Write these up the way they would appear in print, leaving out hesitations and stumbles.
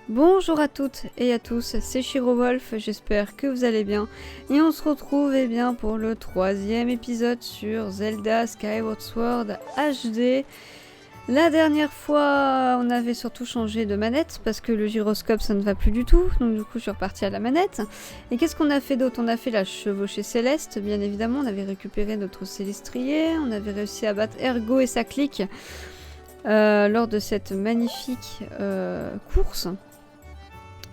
Bonjour à toutes et à tous, c'est Shiro Wolf, j'espère que vous allez bien. Et on se retrouve pour le 3e épisode sur Zelda Skyward Sword HD. La dernière fois, on avait surtout changé de manette parce que le gyroscope ça ne va plus du tout. Donc du coup, je suis repartie à la manette. Et qu'est-ce qu'on a fait d'autre? On a fait la chevauchée céleste, bien évidemment. On avait récupéré notre célestrier. On avait réussi à battre Ergo et sa clique lors de cette magnifique course.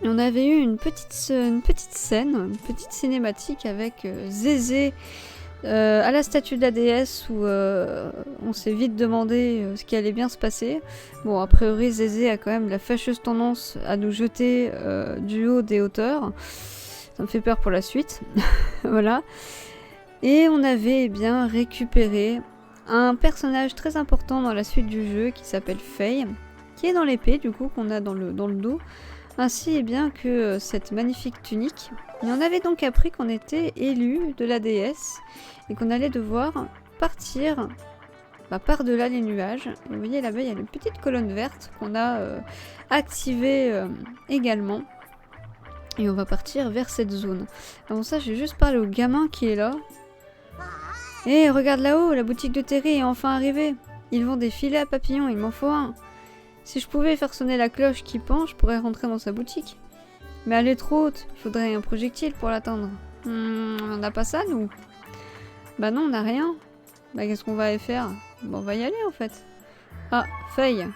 Et on avait eu une petite scène, une petite cinématique avec Zézé à la statue de la déesse où on s'est vite demandé ce qui allait bien se passer. Bon, a priori, Zézé a quand même la fâcheuse tendance à nous jeter du haut des hauteurs. Ça me fait peur pour la suite. Voilà. Et on avait récupéré un personnage très important dans la suite du jeu qui s'appelle Faye, qui est dans l'épée du coup qu'on a dans le dos. Ainsi que cette magnifique tunique. Et on avait donc appris qu'on était élu de la déesse et qu'on allait devoir partir par-delà les nuages. Et vous voyez là-bas, il y a une petite colonne verte qu'on a activée également. Et on va partir vers cette zone. Avant ça, j'ai juste parlé au gamin qui est là. Et regarde là-haut, la boutique de Terry est enfin arrivée. Ils vendent des filets à papillons, il m'en faut un. Si je pouvais faire sonner la cloche qui pend, je pourrais rentrer dans sa boutique. Mais elle est trop haute, il faudrait un projectile pour l'atteindre. On n'a pas ça, nous? Bah non, on n'a rien. Bah qu'est-ce qu'on va y faire? Bon, on va y aller, en fait. Ah, Faye.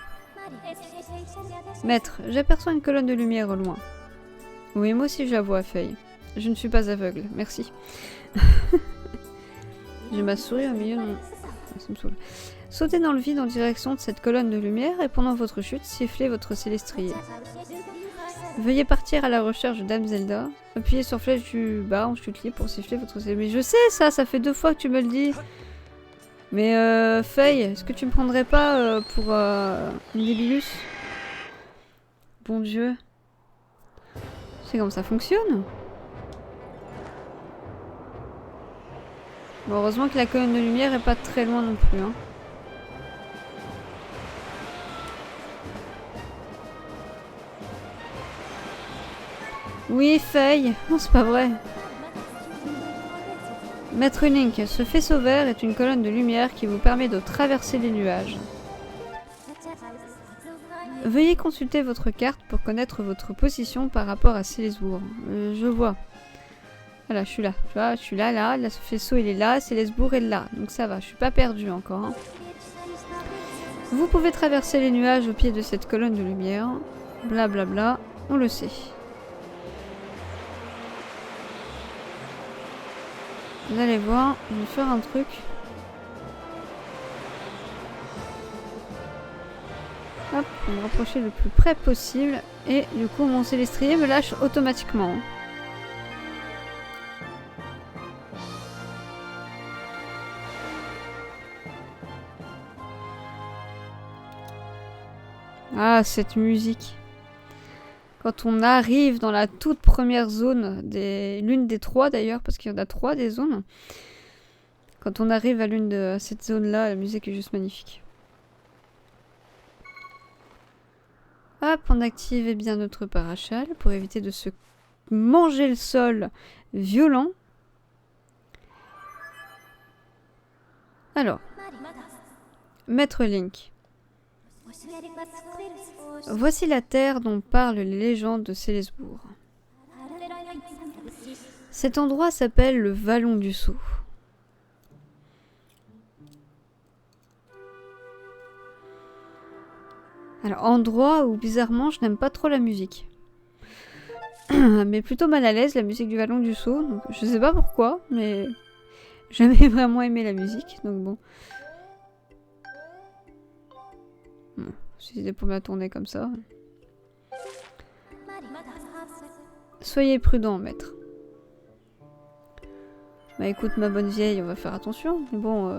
Maître, j'aperçois une colonne de lumière au loin. Oui, moi aussi je la vois, Faye. Je ne suis pas aveugle, merci. J'ai ma souris au milieu de mon... Ça me saoule. Sautez dans le vide en direction de cette colonne de lumière et pendant votre chute, sifflez votre célestrier. Veuillez partir à la recherche de Dame Zelda. Appuyez sur flèche du bas en chute libre pour siffler votre célestrier. Mais je sais ça fait 2 fois que tu me le dis. Mais Faye, est-ce que tu me prendrais pas pour une débilus? Bon Dieu. C'est comme ça fonctionne. Bon, heureusement que la colonne de lumière est pas très loin non plus, hein. Oui, Faye. Non, c'est pas vrai. Maître Link, ce faisceau vert est une colonne de lumière qui vous permet de traverser les nuages. Veuillez consulter votre carte pour connaître votre position par rapport à Célesbourg. Je vois. Voilà, je suis là. Tu vois, je suis là. Là, ce faisceau, il est là. Célesbourg est là. Donc ça va, je suis pas perdue encore. Hein. Vous pouvez traverser les nuages au pied de cette colonne de lumière. Blablabla, bla bla, on le sait. Vous allez voir, je vais faire un truc. Hop, on va me rapprocher le plus près possible. Et du coup, mon célestrier me lâche automatiquement. Ah, cette musique. Quand on arrive dans la toute première zone, l'une des 3 d'ailleurs, parce qu'il y en a 3 des zones. Quand on arrive à l'une de cette zone-là, la musique est juste magnifique. Hop, on active notre parachal pour éviter de se manger le sol violent. Alors, Maître Link. Voici la terre dont parlent les légendes de Célesbourg. Cet endroit s'appelle le Vallon du Sceau. Alors, endroit où bizarrement je n'aime pas trop la musique. Mais plutôt mal à l'aise la musique du Vallon du Sceau. Donc, je sais pas pourquoi, mais j'ai jamais vraiment aimé la musique, donc bon. Si c'était pour me la tourner comme ça. Soyez prudent, maître. Bah écoute, ma bonne vieille, on va faire attention. Mais bon,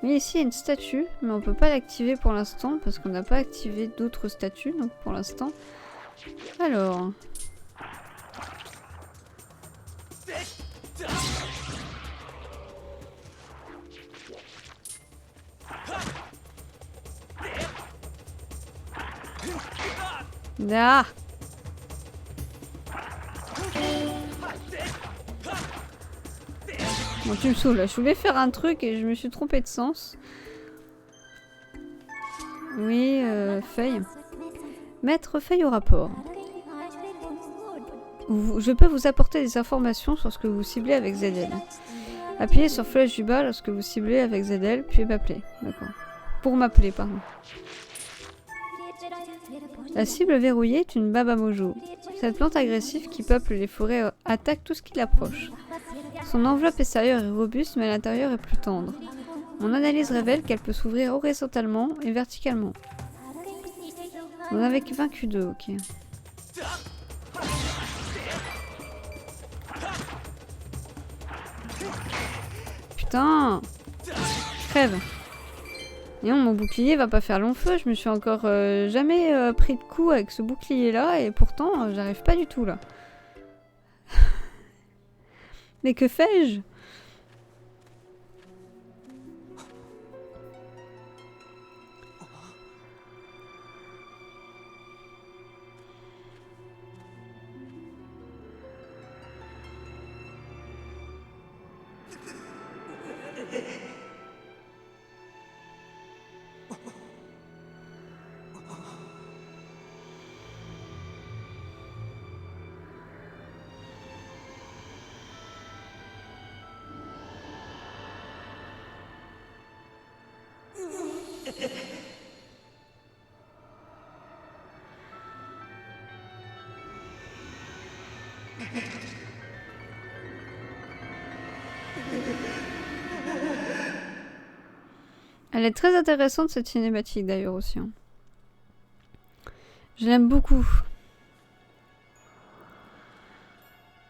mais ici, il y a une statue, mais on peut pas l'activer pour l'instant, parce qu'on n'a pas activé d'autres statues, donc pour l'instant. Alors... Ah! Bon, tu me saoules. Je voulais faire un truc et je me suis trompée de sens. Oui, feuille. Mettre feuille au rapport. Je peux vous apporter des informations sur ce que vous ciblez avec ZL. Appuyez sur flèche du bas lorsque vous ciblez avec ZL, puis m'appeler. D'accord. Pour m'appeler, pardon. La cible verrouillée est une Baba Mojo. Cette plante agressive qui peuple les forêts attaque tout ce qui l'approche. Son enveloppe extérieure est robuste, mais à l'intérieur est plus tendre. Mon analyse révèle qu'elle peut s'ouvrir horizontalement et verticalement. On avait vaincu deux, ok. Putain! Crève! Et non, mon bouclier va pas faire long feu, je me suis encore jamais pris de coup avec ce bouclier là et pourtant j'arrive pas du tout là. Mais que fais-je? Elle est très intéressante cette cinématique d'ailleurs aussi. Hein. Je l'aime beaucoup.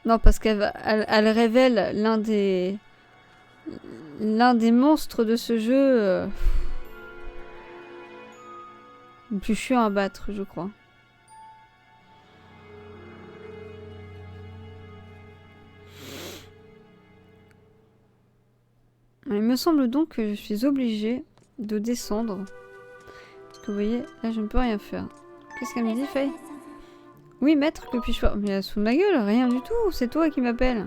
Non, parce elle révèle l'un des monstres de ce jeu le plus chiant à battre, je crois. Il me semble donc que je suis obligée de descendre. Parce que vous voyez, là je ne peux rien faire. Qu'est-ce qu'elle me dit, Faye? Oui, maître, que puis-je faire? Mais elle sous ma gueule, rien du tout, c'est toi qui m'appelles.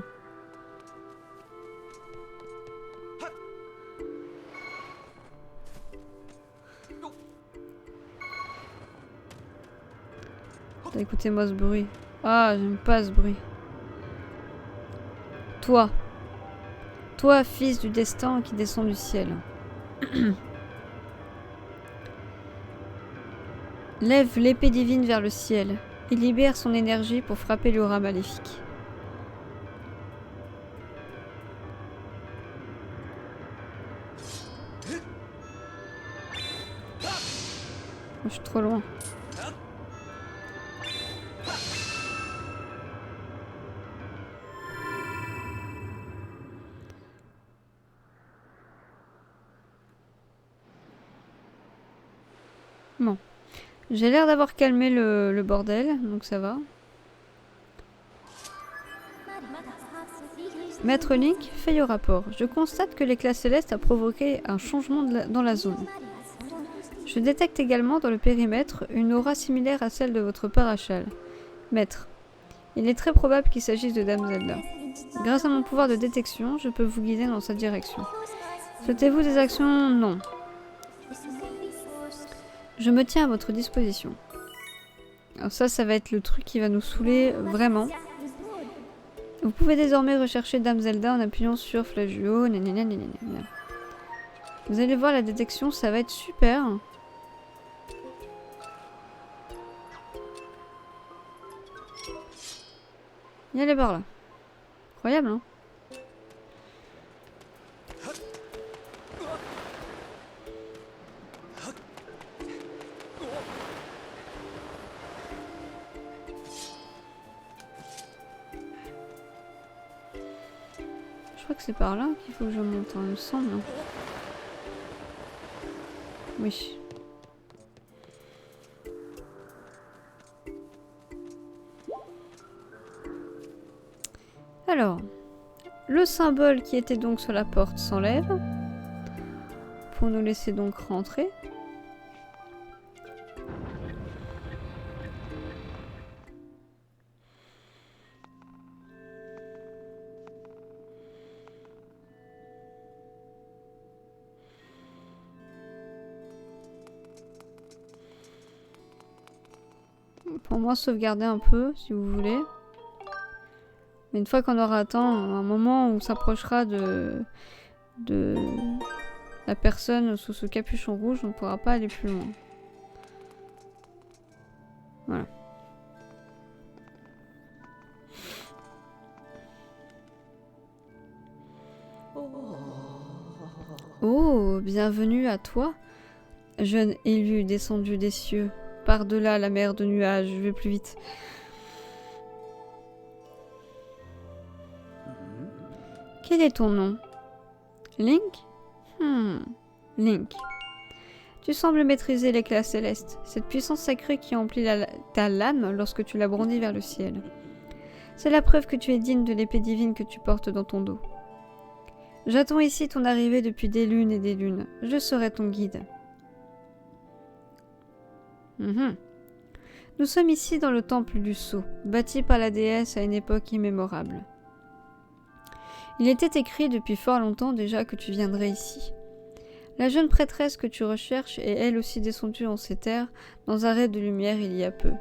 Écoutez-moi ce bruit. Ah, j'aime pas ce bruit. Toi. Toi, fils du destin qui descend du ciel. Lève l'épée divine vers le ciel. Il libère son énergie pour frapper l'aura maléfique. Je suis trop loin. Bon. J'ai l'air d'avoir calmé le bordel, donc ça va. Maître Link, feuille au rapport. Je constate que l'éclat céleste a provoqué un changement dans la zone. Je détecte également dans le périmètre une aura similaire à celle de votre parachal. Maître, il est très probable qu'il s'agisse de Dame Zelda. Grâce à mon pouvoir de détection, je peux vous guider dans sa direction. Souhaitez-vous des actions? Non. Je me tiens à votre disposition. Alors ça va être le truc qui va nous saouler vraiment. Vous pouvez désormais rechercher Dame Zelda en appuyant sur flèche du haut. Vous allez voir la détection, ça va être super. Il y a les barres là. Incroyable, hein? Je crois que c'est par là qu'il faut que je monte, hein, il me semble. Oui. Alors, le symbole qui était donc sur la porte s'enlève. Pour nous laisser donc rentrer. Pour moi, sauvegarder un peu, si vous voulez. Mais une fois qu'on aura atteint un moment où on s'approchera de la personne sous ce capuchon rouge, on ne pourra pas aller plus loin. Voilà. Oh, bienvenue à toi, jeune élu descendu des cieux. Par-delà la mer de nuages, je vais plus vite. Quel est ton nom? Link? Link. Tu sembles maîtriser l'éclat céleste, cette puissance sacrée qui emplit ta lame lorsque tu la brandis vers le ciel. C'est la preuve que tu es digne de l'épée divine que tu portes dans ton dos. J'attends ici ton arrivée depuis des lunes et des lunes. Je serai ton guide. Nous sommes ici dans le temple du sceau, bâti par la déesse à une époque immémorable. Il était écrit depuis fort longtemps déjà que tu viendrais ici. La jeune prêtresse que tu recherches est elle aussi descendue en ces terres dans un ray de lumière il y a peu.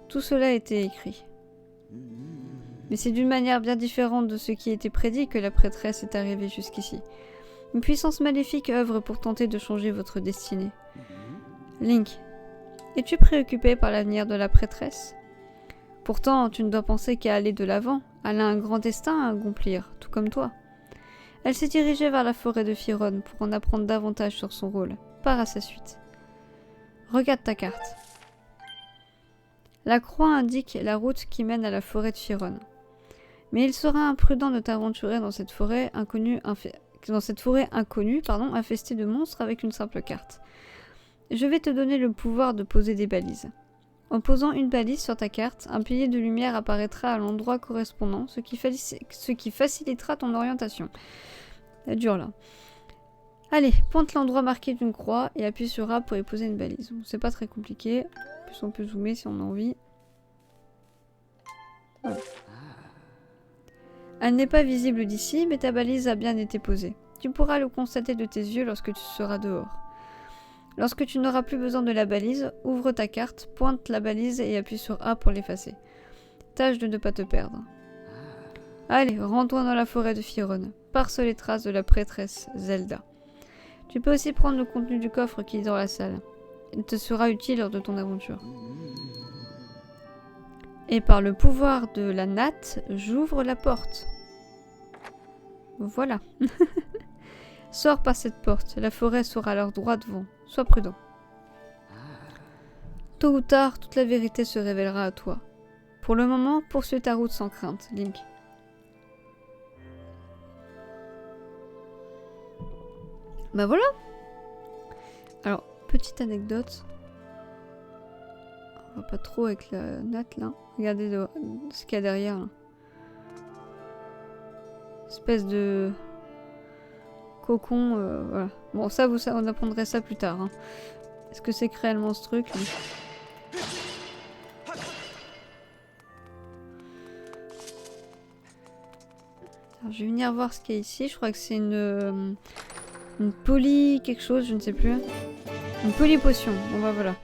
Tout cela était écrit. Mais c'est d'une manière bien différente de ce qui était prédit que la prêtresse est arrivée jusqu'ici. Une puissance maléfique œuvre pour tenter de changer votre destinée. Link, es-tu préoccupé par l'avenir de la prêtresse? Pourtant, tu ne dois penser qu'à aller de l'avant. Elle a un grand destin à accomplir, tout comme toi. Elle s'est dirigée vers la forêt de Firon pour en apprendre davantage sur son rôle. Pars à sa suite. Regarde ta carte. La croix indique la route qui mène à la forêt de Firon. Mais il sera imprudent de t'aventurer dans cette forêt inconnue, infestée de monstres avec une simple carte. Je vais te donner le pouvoir de poser des balises. En posant une balise sur ta carte, un pilier de lumière apparaîtra à l'endroit correspondant, ce qui facilitera ton orientation. C'est dur là. Allez, pointe l'endroit marqué d'une croix et appuie sur A pour y poser une balise. C'est pas très compliqué. En plus, on peut zoomer si on a envie. Voilà. Elle n'est pas visible d'ici, mais ta balise a bien été posée. Tu pourras le constater de tes yeux lorsque tu seras dehors. Lorsque tu n'auras plus besoin de la balise, ouvre ta carte, pointe la balise et appuie sur A pour l'effacer. Tâche de ne pas te perdre. Allez, rends-toi dans la forêt de Firon. Pars sur les traces de la prêtresse Zelda. Tu peux aussi prendre le contenu du coffre qui est dans la salle. Il te sera utile lors de ton aventure. Et par le pouvoir de la natte, j'ouvre la porte. Voilà. Sors par cette porte, la forêt sera alors droit devant. Sois prudent. Tôt ou tard, toute la vérité se révélera à toi. Pour le moment, poursuis ta route sans crainte, Link. Bah voilà. Alors, petite anecdote. On va pas trop avec la natte là. Regardez ce qu'il y a derrière là. Espèce de cocon, voilà. Bon, ça, on apprendrait ça plus tard. Hein. Est-ce que c'est réellement ce truc là? Alors, je vais venir voir ce qu'il y a ici. Je crois que c'est une poly quelque chose, je ne sais plus. Une polypotion. Bon bah voilà.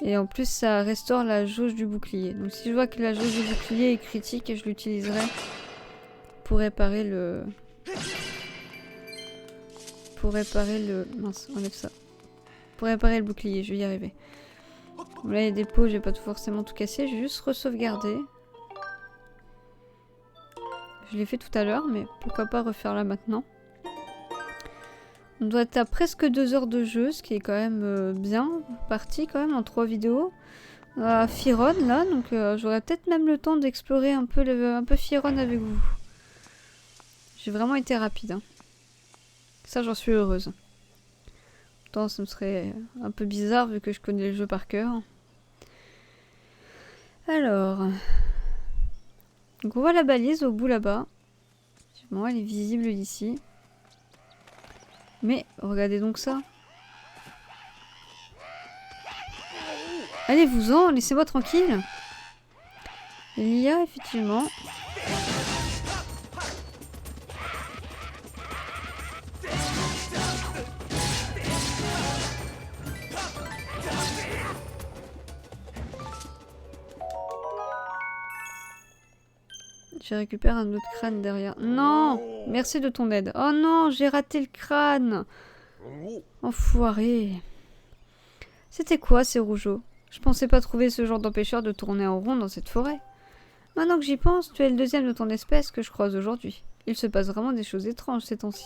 Et en plus, ça restaure la jauge du bouclier. Donc si je vois que la jauge du bouclier est critique, je l'utiliserai pour réparer le... Mince, enlève ça. Pour réparer le bouclier, je vais y arriver. Bon, là, il y a des pots, je vais pas forcément tout casser. Je vais juste re-sauvegarder. Je l'ai fait tout à l'heure, mais pourquoi pas refaire là maintenant. On doit être à presque 2 heures de jeu, ce qui est quand même bien parti quand même en 3 vidéos. À Firon là, donc j'aurai peut-être même le temps d'explorer un peu Firon avec vous. J'ai vraiment été rapide. Hein. Ça, j'en suis heureuse. Pourtant, ça me serait un peu bizarre vu que je connais le jeu par cœur. Alors... Donc on voit la balise au bout là-bas. Bon, elle est visible d'ici. Mais, regardez donc ça. Allez-vous-en, laissez-moi tranquille. Il y a effectivement... Tu récupères un autre crâne derrière. Non! Merci de ton aide. Oh non, j'ai raté le crâne! Enfoiré. C'était quoi ces rougeaux? Je pensais pas trouver ce genre d'empêcheur de tourner en rond dans cette forêt. Maintenant que j'y pense, tu es le deuxième de ton espèce que je croise aujourd'hui. Il se passe vraiment des choses étranges ces temps-ci.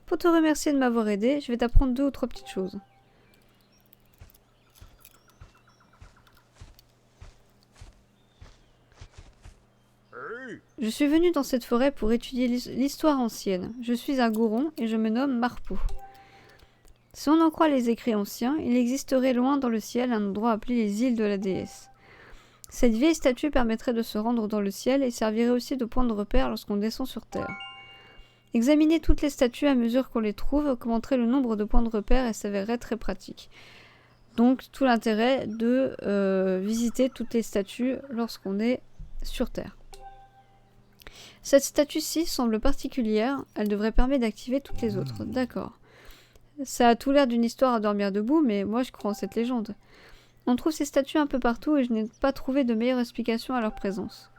Pour te remercier de m'avoir aidé, je vais t'apprendre 2 ou 3 petites choses. Je suis venu dans cette forêt pour étudier l'histoire ancienne. Je suis un Goron et je me nomme Marpou. Si on en croit les écrits anciens, il existerait loin dans le ciel un endroit appelé les îles de la déesse. Cette vieille statue permettrait de se rendre dans le ciel et servirait aussi de point de repère lorsqu'on descend sur Terre. Examiner toutes les statues à mesure qu'on les trouve augmenterait le nombre de points de repère et s'avérerait très pratique. Donc tout l'intérêt de visiter toutes les statues lorsqu'on est sur Terre. Cette statue-ci semble particulière, elle devrait permettre d'activer toutes les autres. D'accord. Ça a tout l'air d'une histoire à dormir debout, mais moi je crois en cette légende. On trouve ces statues un peu partout et je n'ai pas trouvé de meilleure explication à leur présence.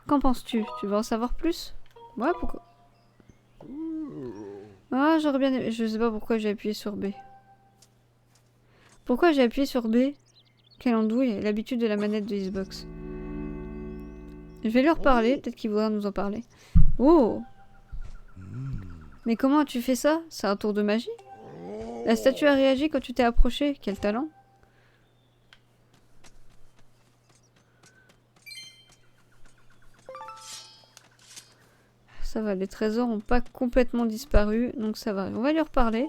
Qu'en penses-tu? Tu veux en savoir plus? Ouais, pourquoi? Ah, j'aurais bien aimé... Je sais pas pourquoi j'ai appuyé sur B. Pourquoi j'ai appuyé sur B? Quelle andouille, l'habitude de la manette de Xbox. Je vais leur parler, peut-être qu'ils voudront nous en parler. Oh! Mais comment as-tu fait ça? C'est un tour de magie? La statue a réagi quand tu t'es approché. Quel talent! Ça va, les trésors n'ont pas complètement disparu, donc ça va. On va leur parler.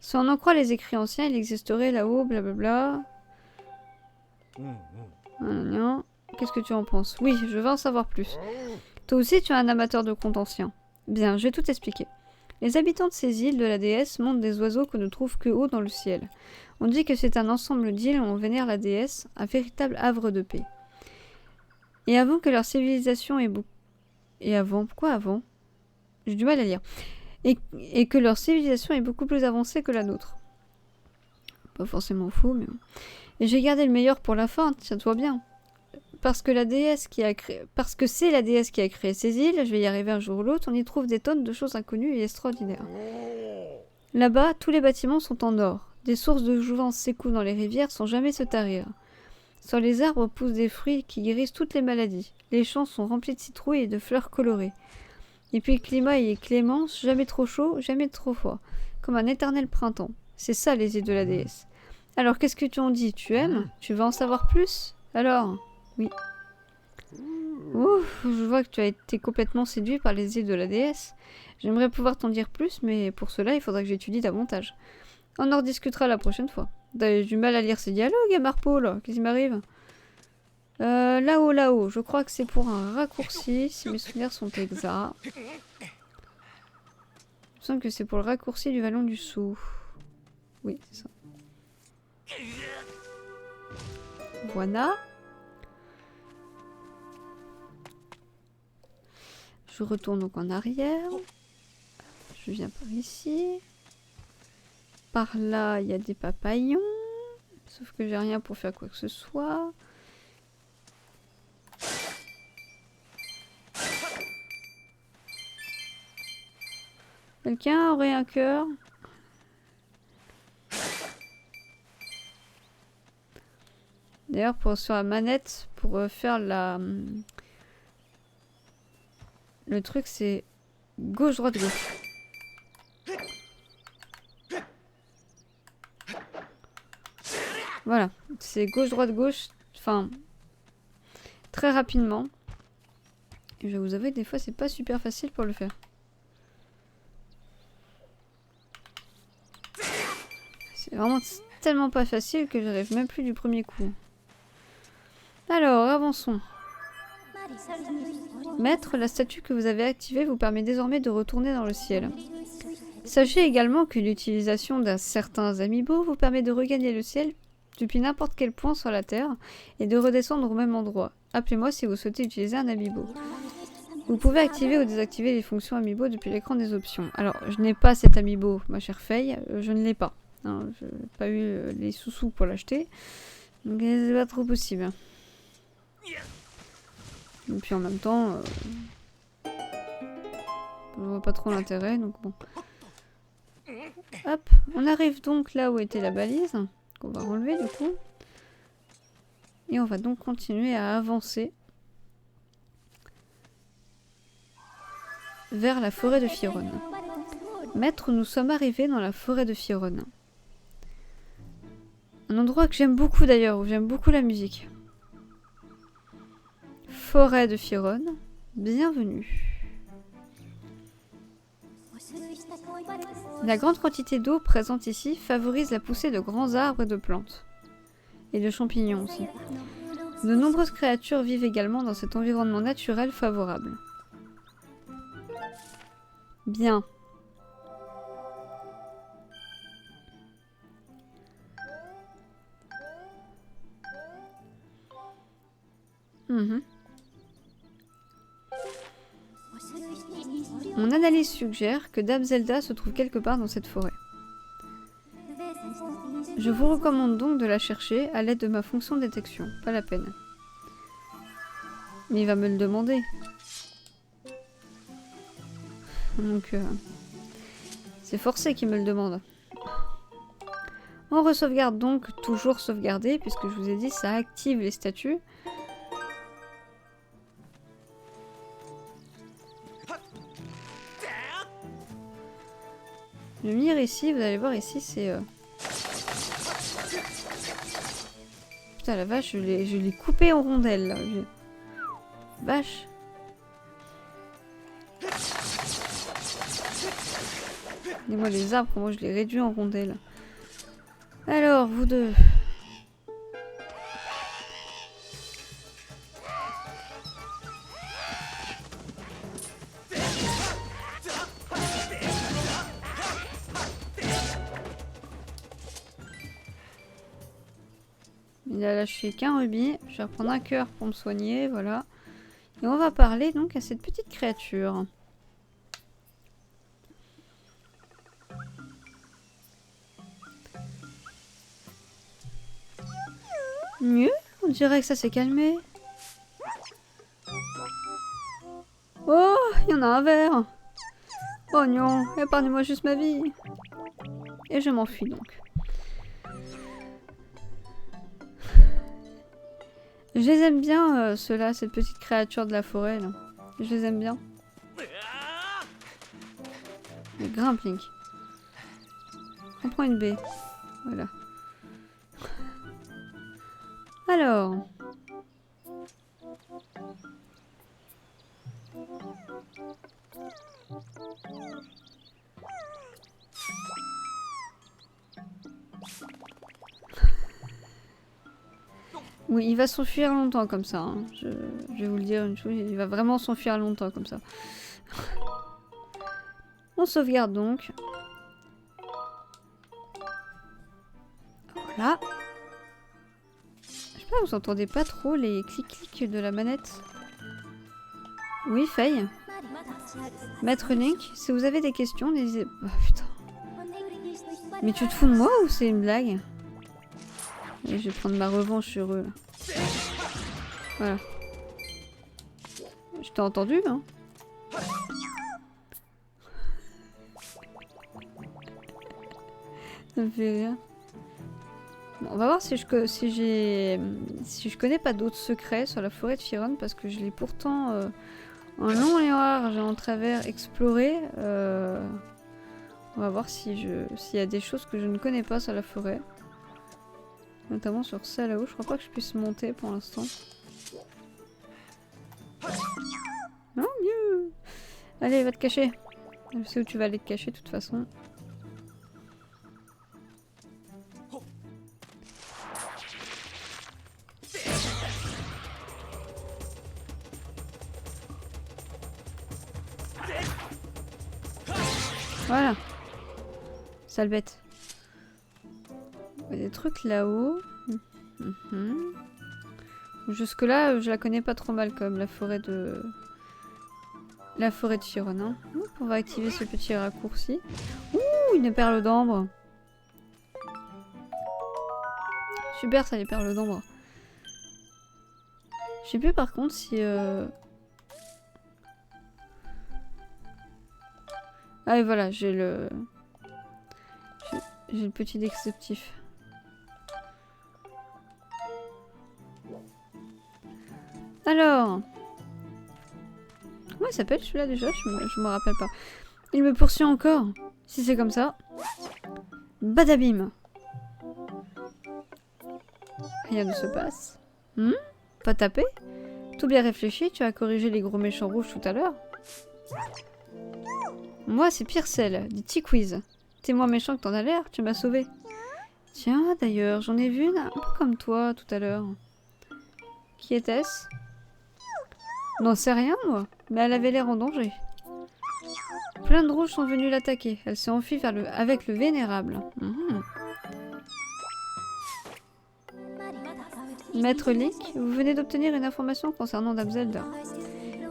Si on en croit les écrits anciens, il existerait là-haut, blablabla. Qu'est-ce que tu en penses? Oui, je veux en savoir plus. Toi aussi, tu es un amateur de contes anciens. Bien, je vais tout expliquer. Les habitants de ces îles de la déesse montent des oiseaux qu'on ne trouve que haut dans le ciel. On dit que c'est un ensemble d'îles où on vénère la déesse, un véritable havre de paix. Et avant que leur civilisation ait beaucoup... Et avant? Pourquoi avant? J'ai du mal à lire. Et que leur civilisation est beaucoup plus avancée que la nôtre. Pas forcément faux, mais bon. Et j'ai gardé le meilleur pour la fin, tiens-toi bien. Parce que c'est la déesse qui a créé ces îles, je vais y arriver un jour ou l'autre, on y trouve des tonnes de choses inconnues et extraordinaires. Là-bas, tous les bâtiments sont en or. Des sources de jouvence s'écoulent dans les rivières sans jamais se tarir. Sur les arbres poussent des fruits qui guérissent toutes les maladies. Les champs sont remplis de citrouilles et de fleurs colorées. Et puis le climat y est clément, jamais trop chaud, jamais trop froid. Comme un éternel printemps. C'est ça les îles de la déesse. Alors qu'est-ce que tu en dis? Tu aimes? Tu veux en savoir plus? Alors? Oui. Ouf, je vois que tu as été complètement séduit par les îles de la déesse. J'aimerais pouvoir t'en dire plus, mais pour cela, il faudra que j'étudie davantage. On en rediscutera la prochaine fois. J'ai du mal à lire ces dialogues, Marpo, là. Qu'est-ce qui m'arrive? Là-haut, là-haut. Je crois que c'est pour un raccourci, si mes souvenirs sont exacts. Il me semble que c'est pour le raccourci du vallon du Sou. Oui, c'est ça. Voilà. Je retourne donc en arrière. Je viens par ici. Par là, il y a des papillons. Sauf que j'ai rien pour faire quoi que ce soit. Quelqu'un aurait un cœur? D'ailleurs, sur la manette, pour faire le truc, c'est gauche, droite, gauche. Voilà, c'est gauche, droite, gauche. Enfin, très rapidement. Et je vais vous avouer que des fois, c'est pas super facile pour le faire. C'est vraiment tellement pas facile que j'arrive même plus du premier coup. Alors, avançons. Maître, la statue que vous avez activée vous permet désormais de retourner dans le ciel. Sachez également que l'utilisation d'un certain amiibo vous permet de regagner le ciel depuis n'importe quel point sur la Terre et de redescendre au même endroit. Appelez-moi si vous souhaitez utiliser un amiibo. Vous pouvez activer ou désactiver les fonctions amiibo depuis l'écran des options. Alors, je n'ai pas cet amiibo, ma chère Faye, je ne l'ai pas. Je n'ai pas eu les sous-sous pour l'acheter, donc c'est pas trop possible. Et puis en même temps, je vois pas trop l'intérêt, donc bon. Hop, on arrive donc là où était la balise, qu'on va relever du coup. Et on va donc continuer à avancer vers la forêt de Firon. Maître, nous sommes arrivés dans la forêt de Firon. Un endroit que j'aime beaucoup d'ailleurs, où j'aime beaucoup la musique. Forêt de Firon, bienvenue. La grande quantité d'eau présente ici favorise la poussée de grands arbres et de plantes. Et de champignons aussi. De nombreuses créatures vivent également dans cet environnement naturel favorable. Bien. Mon analyse suggère que Dame Zelda se trouve quelque part dans cette forêt. Je vous recommande donc de la chercher à l'aide de ma fonction de détection. Pas la peine. Mais il va me le demander. Donc, c'est forcé qu'il me le demande. On re-sauvegarde donc, toujours sauvegarder, puisque je vous ai dit, ça active les statues. Le mire ici, vous allez voir ici, c'est... Putain la vache, je l'ai coupé en rondelles là. Vache. Dis-moi les arbres, comment je les réduis en rondelles. Alors, vous deux. Il a lâché qu'un rubis. Je vais reprendre un cœur pour me soigner, voilà. Et on va parler donc à cette petite créature. Mieux? On dirait que ça s'est calmé. Oh, il y en a un verre. Oh non, épargnez-moi juste ma vie. Et je m'enfuis donc. Je les aime bien, ceux-là, cette petite créature de la forêt, là. Je les aime bien. Grimpe, Link. On prend une baie. Voilà. Alors. Oui, il va s'enfuir longtemps comme ça. Hein. Je vais vous le dire une chose, il va vraiment s'enfuir longtemps comme ça. On sauvegarde donc. Voilà. Je sais pas, vous entendez pas trop les clics-clics de la manette? Oui, Faye. Maître Link, si vous avez des questions, n'hésitez... Oh putain. Mais tu te fous de moi ou c'est une blague? Et je vais prendre ma revanche sur eux. Là. Voilà. Je t'ai entendu, hein? Ça me fait rire. Bon, on va voir si je connais pas d'autres secrets sur la forêt de Firon, parce que je l'ai pourtant en long et en large et en travers exploré. On va voir s'il y a des choses que je ne connais pas sur la forêt. Notamment sur ça là-haut. Je crois pas que je puisse monter pour l'instant. Non, mieux. Allez, va te cacher. Je sais où tu vas aller te cacher de toute façon. Voilà. Sale bête. Il y a des trucs là-haut. Jusque là, je la connais pas trop mal comme la forêt de... La forêt de Firon. Hein. On va activer ce petit raccourci. Ouh, une perle d'ambre. Super ça, les perles d'ambre. Je sais plus par contre si... Ah et voilà, j'ai le... J'ai le petit descriptif. Alors... Comment il s'appelle celui-là déjà? Je me rappelle pas. Il me poursuit encore. Si c'est comme ça. Badabim. Rien ne se passe. Pas tapé? Tout bien réfléchi, tu as corrigé les gros méchants rouges tout à l'heure. Moi, c'est Pyrcel, dit T-Quiz. T'es moins méchant que t'en as l'air, tu m'as sauvé. Tiens, d'ailleurs, j'en ai vu une un peu comme toi tout à l'heure. Qui était-ce? N'en sais rien, moi, mais elle avait l'air en danger. Plein de rouges sont venus l'attaquer. Elle s'est enfuie avec le vénérable. Maître Link, vous venez d'obtenir une information concernant Dame Zelda.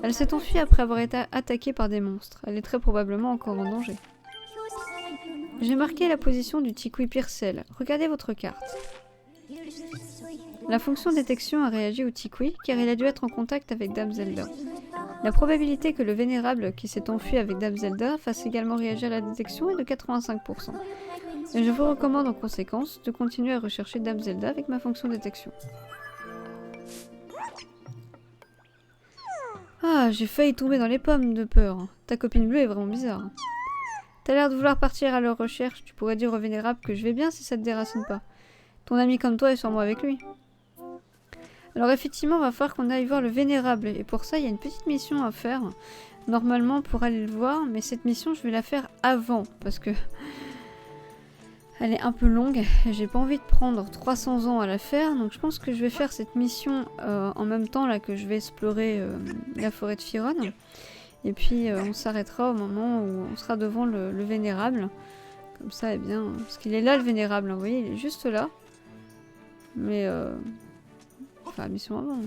Elle s'est enfuie après avoir été attaquée par des monstres. Elle est très probablement encore en danger. J'ai marqué la position du Tikui Pyrcel. Regardez votre carte. La fonction détection a réagi au Tikui car il a dû être en contact avec Dame Zelda. La probabilité que le vénérable qui s'est enfui avec Dame Zelda fasse également réagir à la détection est de 85%. Et je vous recommande en conséquence de continuer à rechercher Dame Zelda avec ma fonction détection. Ah, j'ai failli tomber dans les pommes de peur. Ta copine bleue est vraiment bizarre. T'as l'air de vouloir partir à leur recherche. Tu pourrais dire au vénérable que je vais bien si ça te déracine pas. Ton ami comme toi est sûrement avec lui. Alors effectivement, va falloir qu'on aille voir le vénérable. Et pour ça, il y a une petite mission à faire. Normalement, pour aller le voir. Mais cette mission, je vais la faire avant. Parce que... elle est un peu longue. Et j'ai pas envie de prendre 300 ans à la faire. Donc je pense que je vais faire cette mission en même temps là que je vais explorer la forêt de Firon. Et puis on s'arrêtera au moment où on sera devant le vénérable. Comme ça, eh bien... Parce qu'il est là le vénérable. Hein, vous voyez, il est juste là. Mais... Enfin, la mission avant.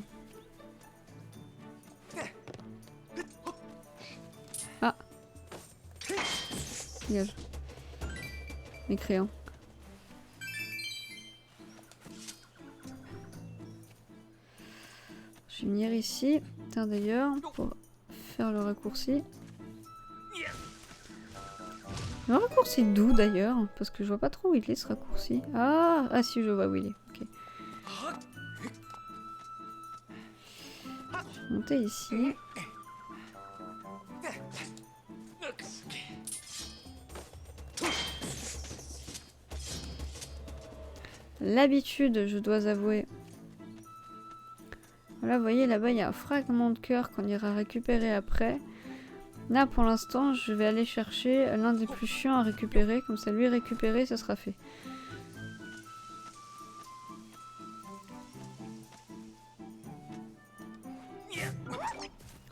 Ah. Dégage. Mécréant. Je vais venir ici. Tiens d'ailleurs, pour faire le raccourci. Le raccourci d'où d'ailleurs? Parce que je vois pas trop où il est ce raccourci. Ah, ah si, je vois où il est. Ok. Je vais monter ici. L'habitude, je dois avouer. Voilà, vous voyez, là-bas, il y a un fragment de cœur qu'on ira récupérer après. Là, pour l'instant, je vais aller chercher l'un des plus chiants à récupérer. Comme ça, lui récupérer, ça sera fait.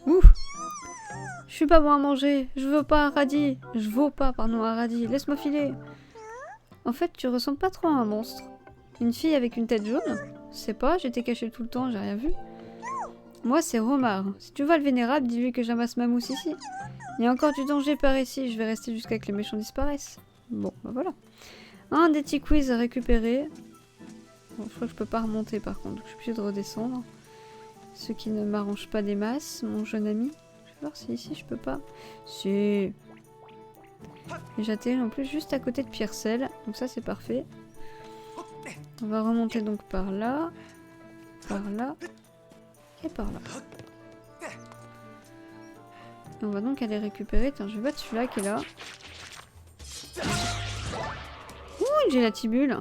Ouh! Je suis pas bon à manger. Je veux pas un radis. Je vaux pas, pardon, un radis. Laisse-moi filer. En fait, tu ressembles pas trop à un monstre. Une fille avec une tête jaune? Je sais pas, j'étais cachée tout le temps, j'ai rien vu. Moi, c'est Romar. Si tu vois le vénérable, dis-lui que j'amasse ma mousse ici. Il y a encore du danger par ici, je vais rester jusqu'à ce que les méchants disparaissent. Bon, bah voilà. Un des petits quiz à récupérer. Bon, je crois que je peux pas remonter par contre, donc je suis obligée de redescendre. Ce qui ne m'arrange pas des masses, mon jeune ami. Je vais voir si ici je peux pas. Si. Et j'atterris en plus juste à côté de Pyrcel, donc ça c'est parfait. On va remonter donc par là et par là. Et on va donc aller récupérer. Tiens, je vais battre celui-là qui est là. Ouh, une gélatibule.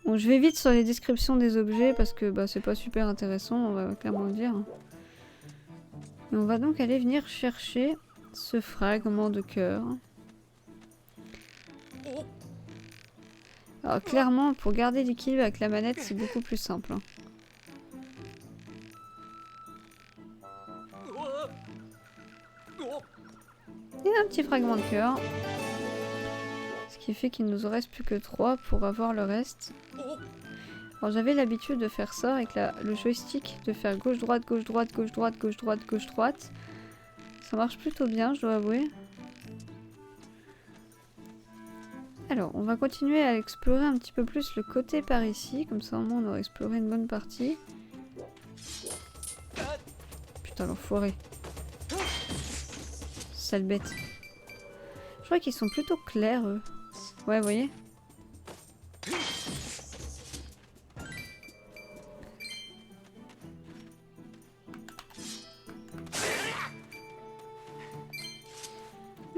Bon, je vais vite sur les descriptions des objets parce que bah, c'est pas super intéressant, on va clairement le dire. Et on va donc aller venir chercher ce fragment de cœur. Alors clairement, pour garder l'équilibre avec la manette, c'est beaucoup plus simple. Hein. Et un petit fragment de cœur. Ce qui fait qu'il ne nous en reste plus que 3 pour avoir le reste. Alors j'avais l'habitude de faire ça avec le joystick, de faire gauche-droite, gauche-droite, gauche-droite, gauche-droite, gauche-droite. Ça marche plutôt bien, je dois avouer. Alors, on va continuer à explorer un petit peu plus le côté par ici, comme ça au moins on aura exploré une bonne partie. Putain, l'enfoiré. Sale bête. Je crois qu'ils sont plutôt clairs, eux. Ouais, vous voyez?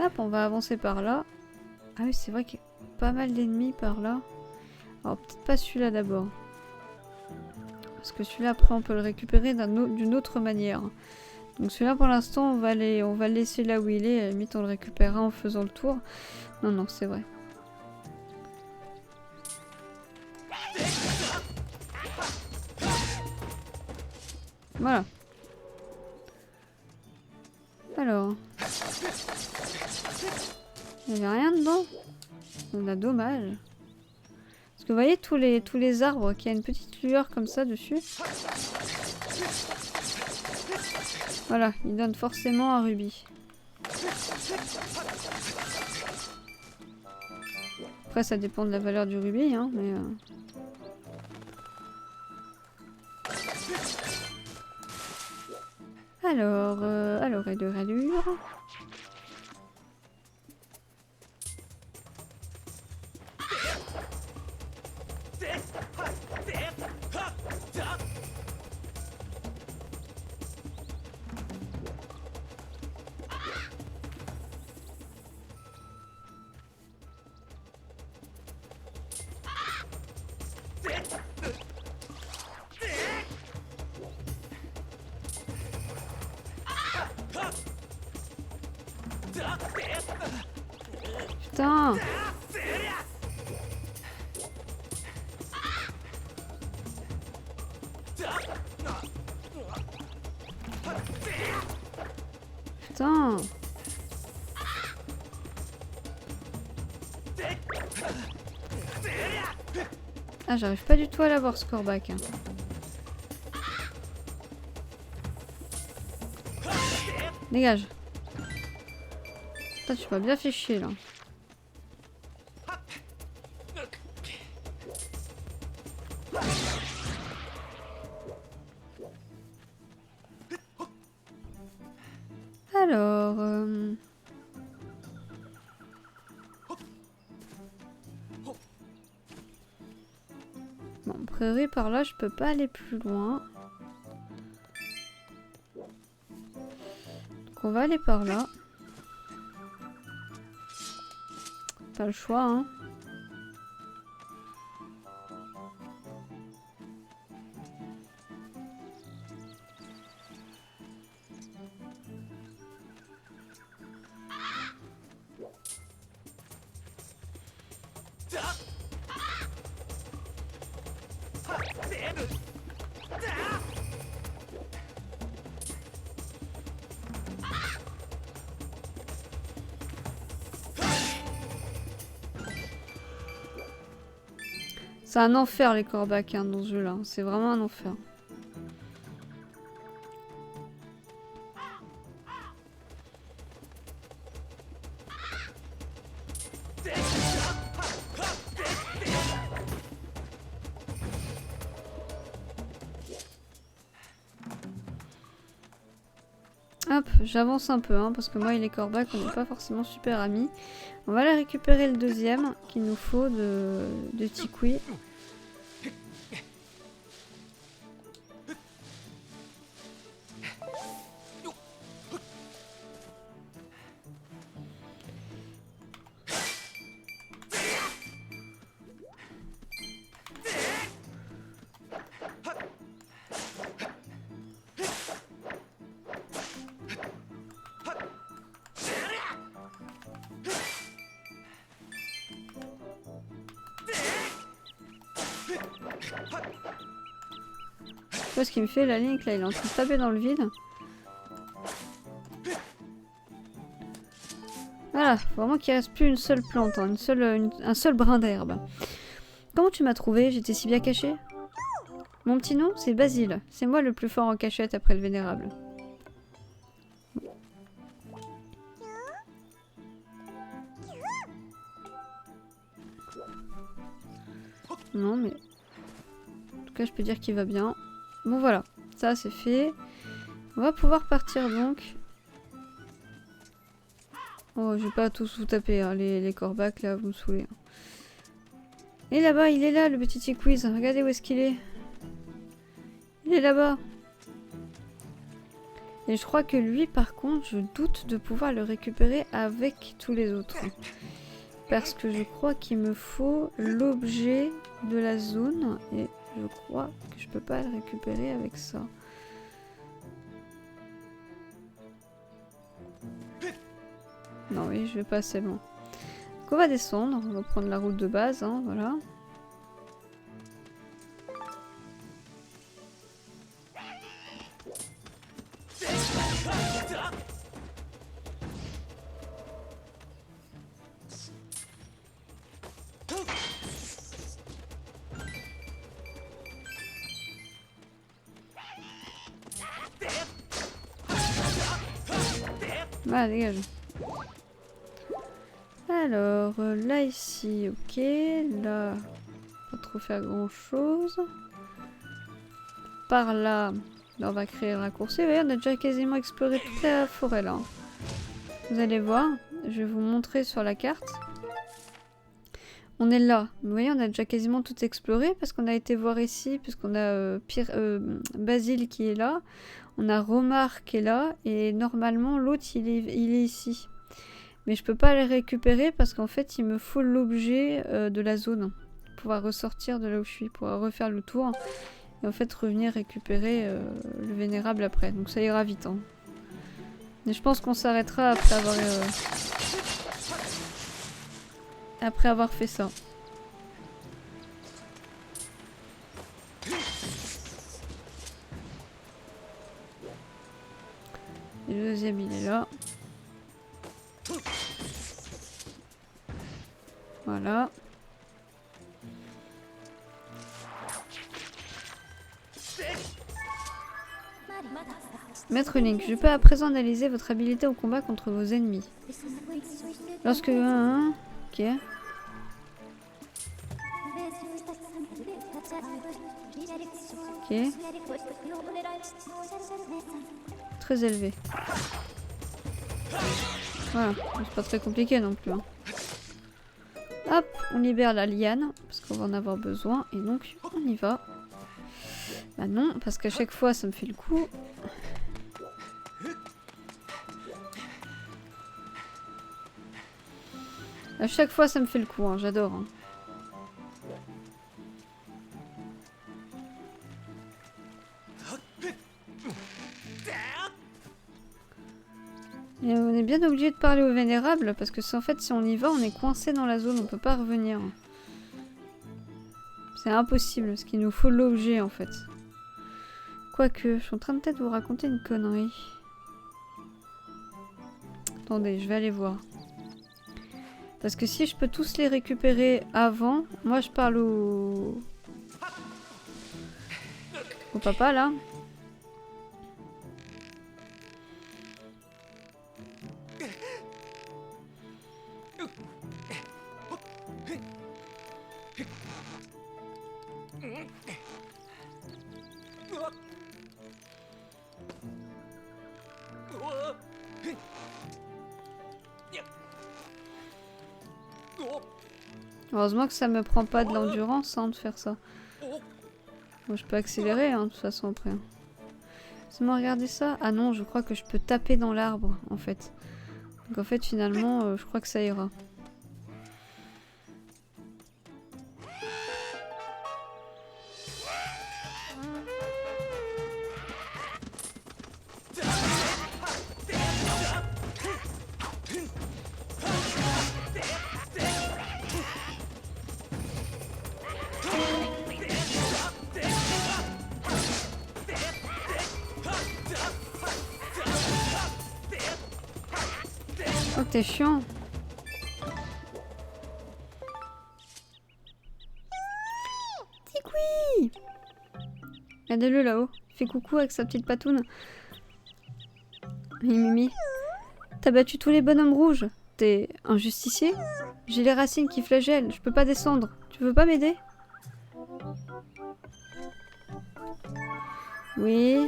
Hop, on va avancer par là. Ah oui, c'est vrai qu'il y a pas mal d'ennemis par là. Alors, peut-être pas celui-là d'abord. Parce que celui-là, après, on peut le récupérer d'une autre manière. Donc celui-là, pour l'instant, on va le laisser là où il est. À la limite, on le récupérera en faisant le tour. Non, non, c'est vrai. Voilà. Alors. Il n'y avait rien dedans. On a dommage. Parce que vous voyez tous les arbres qui a une petite lueur comme ça dessus. Voilà, ils donnent forcément un rubis. Après ça dépend de la valeur du rubis, hein, mais... Alors, et de rallure. Putain! Putain! Ah, j'arrive pas du tout à l'avoir, ce corbac. Hein. Dégage. Putain, tu m'as bien fait chier, là. Alors... Bon, a priori, par là, je peux pas aller plus loin. Donc on va aller par là. Pas le choix, hein. C'est un enfer les corbacs hein, dans ce jeu là, c'est vraiment un enfer. Hop, j'avance un peu hein, parce que moi et les corbacs on n'est pas forcément super amis. On va aller récupérer le deuxième qu'il nous faut de Tikui. Tu vois ce qu'il me fait, la Link là, il est en train de taper dans le vide. Voilà, faut vraiment qu'il reste plus une seule plante, hein, un seul brin d'herbe. Comment tu m'as trouvé? J'étais si bien caché? Mon petit nom, c'est Basile. C'est moi le plus fort en cachette après le vénérable. Non mais... En tout cas, je peux dire qu'il va bien. Bon voilà. Ça, c'est fait. On va pouvoir partir donc. Oh, je vais pas tous vous taper, hein, les corbacs, là, vous me saoulez. Et là-bas, il est là, le petit Tiquiz. Regardez où est-ce qu'il est. Il est là-bas. Et je crois que lui, par contre, je doute de pouvoir le récupérer avec tous les autres. Parce que je crois qu'il me faut l'objet de la zone. Et je crois que je peux pas le récupérer avec ça. Non, oui, je vais pas assez loin. Donc on va descendre. On va prendre la route de base, hein, voilà. Ah, dégage. Alors, là, ici, ok. Là, pas trop faire grand chose. Par là, on va créer un raccourci. Vous voyez, on a déjà quasiment exploré toute la forêt, là. Vous allez voir, je vais vous montrer sur la carte. On est là. Vous voyez, on a déjà quasiment tout exploré parce qu'on a été voir ici, puisqu'on a Basile qui est là. On a Romar qui est là. Et normalement, l'autre, il est ici. Mais je peux pas les récupérer parce qu'en fait, il me faut l'objet de la zone. Pour pouvoir ressortir de là où je suis. Pour refaire le tour. Et en fait, revenir récupérer le vénérable après. Donc ça ira vite. Hein. Mais je pense qu'on s'arrêtera après avoir fait ça. Et le deuxième, il est là. Voilà. Maître Link, je peux à présent analyser votre habileté au combat contre vos ennemis. Lorsque... ok. Ok. Très élevé. Voilà, c'est pas très compliqué non plus. Hein. Hop, on libère la liane, parce qu'on va en avoir besoin, et donc on y va. Bah non, parce qu'à chaque fois ça me fait le coup. À chaque fois ça me fait le coup, hein, j'adore. Hein. Et on est bien obligé de parler au vénérable parce que en fait si on y va on est coincé dans la zone, on peut pas revenir. C'est impossible parce qu'il nous faut l'objet en fait. Quoique, je suis en train de peut-être vous raconter une connerie. Attendez, je vais aller voir. Parce que si je peux tous les récupérer avant, moi je parle au papa là. Heureusement que ça me prend pas de l'endurance hein, de faire ça. Bon, je peux accélérer hein, de toute façon après. C'est moi regarder ça. Ah non, je crois que je peux taper dans l'arbre en fait. Donc en fait finalement, je crois que ça ira. Oh, t'es chiant. Ticoui! Regardez-le là-haut. Il fait coucou avec sa petite patoune. Mimi. T'as battu tous les bonhommes rouges. T'es un justicier? J'ai les racines qui flagellent. Je peux pas descendre. Tu veux pas m'aider? Oui.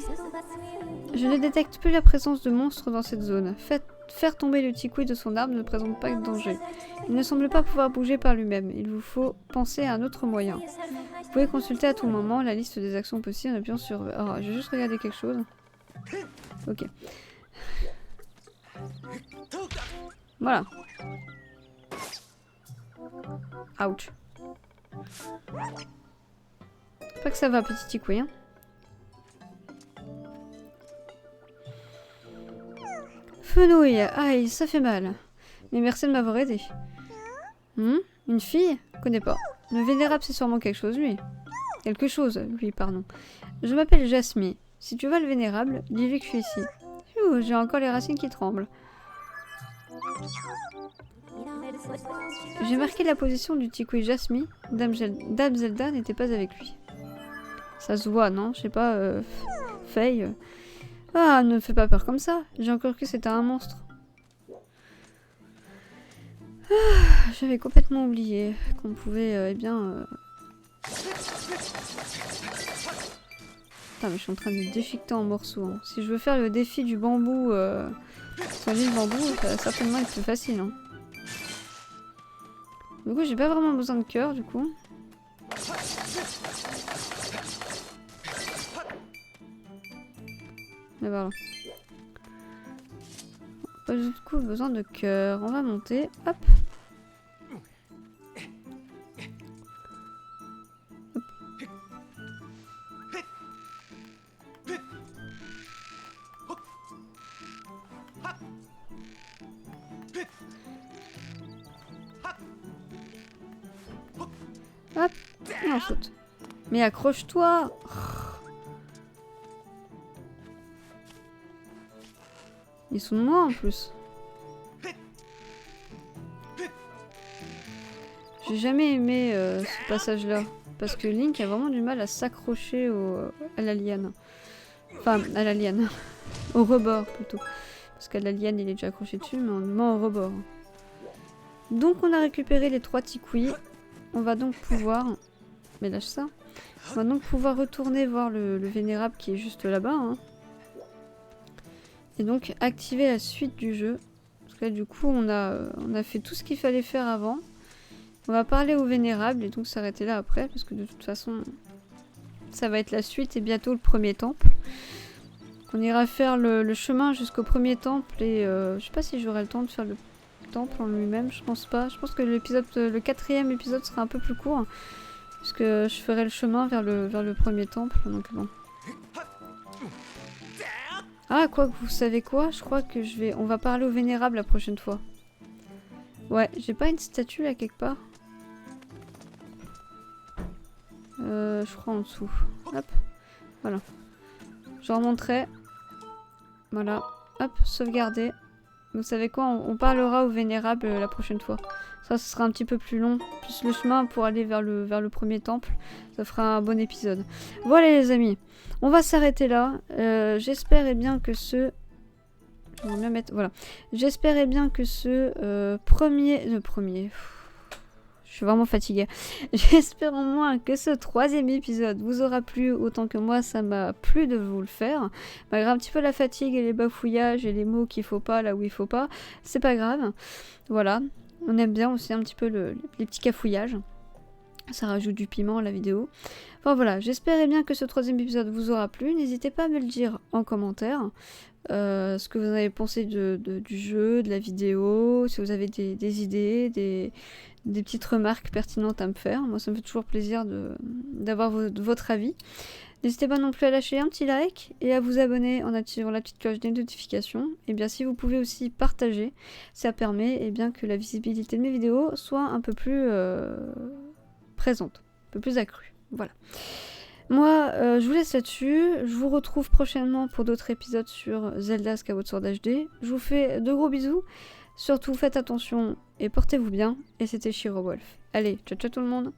Je ne détecte plus la présence de monstres dans cette zone. Faire tomber le Tikui de son arbre ne présente pas de danger. Il ne semble pas pouvoir bouger par lui-même. Il vous faut penser à un autre moyen. Vous pouvez consulter à tout moment la liste des actions possibles en appuyant sur... Oh, je vais juste regarder quelque chose. Ok. Voilà. Ouch. Pas que ça va, petit Tikui, hein. Fenouil, aïe, ça fait mal. Mais merci de m'avoir aidé. Une fille? Connais pas. Le vénérable, c'est sûrement quelque chose, lui. Quelque chose, lui, pardon. Je m'appelle Jasmine. Si tu vois le vénérable, dis-lui que je suis ici. J'ai encore les racines qui tremblent. J'ai marqué la position du Tikui Jasmine. Dame Zelda n'était pas avec lui. Ça se voit, non? Je sais pas, Faye. Ah, ne me fais pas peur comme ça. J'ai encore cru que c'était un monstre. Ah, j'avais complètement oublié qu'on pouvait, Putain, mais je suis en train de déchiqueter en morceaux. Hein. Si je veux faire le défi du bambou sur l'île bambou, ça va certainement être plus facile. Hein. Du coup, j'ai pas vraiment besoin de cœur, du coup. Mais voilà. Pas du coup besoin de cœur. On va monter. Hop. Hop. Et on saute. Mais accroche-toi. Ils sont de moi en plus. J'ai jamais aimé ce passage-là. Parce que Link a vraiment du mal à s'accrocher à la liane. Enfin, à la liane. Au rebord plutôt. Parce qu'à la liane il est déjà accroché dessus, mais on met au rebord. Donc on a récupéré les 3 Tikui. On va donc pouvoir... Mais lâche ça. On va donc pouvoir retourner voir le vénérable qui est juste là-bas. Hein. Et donc activer la suite du jeu. Parce que là, du coup on a fait tout ce qu'il fallait faire avant. On va parler au vénérable et donc s'arrêter là après. Parce que de toute façon ça va être la suite et bientôt le premier temple. On ira faire le chemin jusqu'au premier temple. Et je sais pas si j'aurai le temps de faire le temple en lui-même. Je pense pas. Je pense que le 4e épisode sera un peu plus court. Parce que je ferai le chemin vers le premier temple. Donc bon. Ah, quoi que vous savez quoi? Je crois que on va parler au vénérable la prochaine fois. Ouais, j'ai pas une statue là quelque part? Je crois en dessous. Hop. Voilà. Je remonterai. Voilà. Hop, sauvegarder. Vous savez quoi? On parlera au vénérable la prochaine fois. Ça, ce sera un petit peu plus long. Plus le chemin pour aller vers le premier temple. Ça fera un bon épisode. Voilà les amis. On va s'arrêter là. J'espère bien que ce... Je vais bien mettre... Voilà. J'espère bien que ce premier... Je suis vraiment fatiguée. J'espère au moins que ce 3e épisode vous aura plu autant que moi ça m'a plu de vous le faire. Malgré un petit peu la fatigue et les bafouillages et les mots qu'il faut pas là où il faut pas, c'est pas grave. Voilà, on aime bien aussi un petit peu les petits cafouillages. Ça rajoute du piment à la vidéo. Enfin voilà, j'espère bien que ce 3e épisode vous aura plu. N'hésitez pas à me le dire en commentaire. Ce que vous en avez pensé du jeu, de la vidéo, si vous avez des idées, des petites remarques pertinentes à me faire. Moi, ça me fait toujours plaisir d'avoir votre avis. N'hésitez pas non plus à lâcher un petit like et à vous abonner en activant la petite cloche des notifications. Et bien, si vous pouvez aussi partager, ça permet bien que la visibilité de mes vidéos soit un peu plus présente, un peu plus accrue. Voilà. Moi, je vous laisse là-dessus. Je vous retrouve prochainement pour d'autres épisodes sur Zelda Skyward Sword HD. Je vous fais de gros bisous. Surtout, faites attention et portez-vous bien. Et c'était Shiro Wolf. Allez, ciao ciao tout le monde.